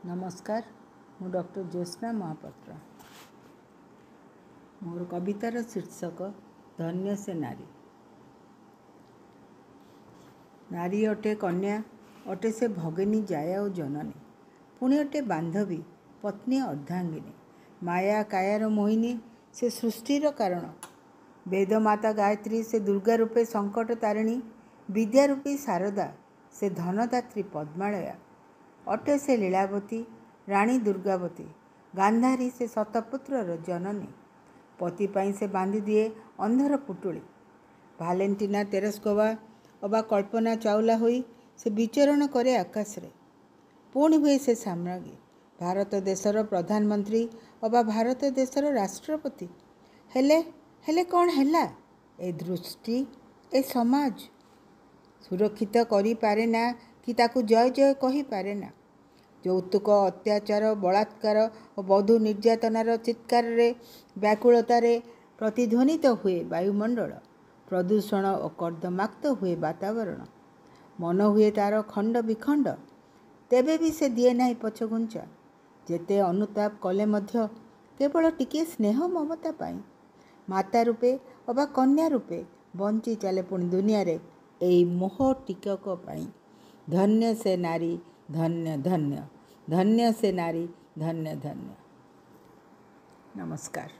नमस्कार मु डॉक्टर ज्योत्स्ना महापात्र। मोर कवितार शीर्षक धन्य से नारी। नारी अटे कन्या, अटे से भगिनी जाया और जननी, पुणी अटे बांधवी पत्नी अर्धांगिनी, माया कायार मोहिनी से सृष्टिर कारण, वेदमाता गायत्री से दुर्गा रूपे संकट तारिणी, विद्या रूपी शारदा से धनदात्री पद्मालया, अटे से लीलावती रानी दुर्गावती, गांधारी से शतपुत्रर जननी, पति पाई से बांधी दिए अंधर पुटुली, भालेंटिना तेरेस्कोवा अबा कल्पना चावला होई से विचरण करे आकाश रे, पुणी हुए से साम्राज्ञी, भारत देशर प्रधानमंत्री अबा भारत देशर राष्ट्रपति हेले हेले कौन हैला ए दृष्टि ए समाज सुरक्षित करि पारे ना कि ताकू जय जय कहि पारे ना। यौतुक अत्याचार बलात्कार और बधू निर्यातनार चित्कार रे व्याकुलतार प्रतिध्वनित हुए वायुमंडल, प्रदूषण और कर्दमाक्त हुए वातावरण, मन हुए तार खंड विखंड, तेबे भी से दिए नहीं पछघुंचा, जेते अनुताप कले मध्य केवल टिके स्नेह ममता पाई माता रूपे अबा कन्या रूपे बंची चले पुणी दुनिया रे एई मोह टिकक पाई। धन्य से नारी धन्य धन्य, धन्य से नारी धन्य धन्य। नमस्कार।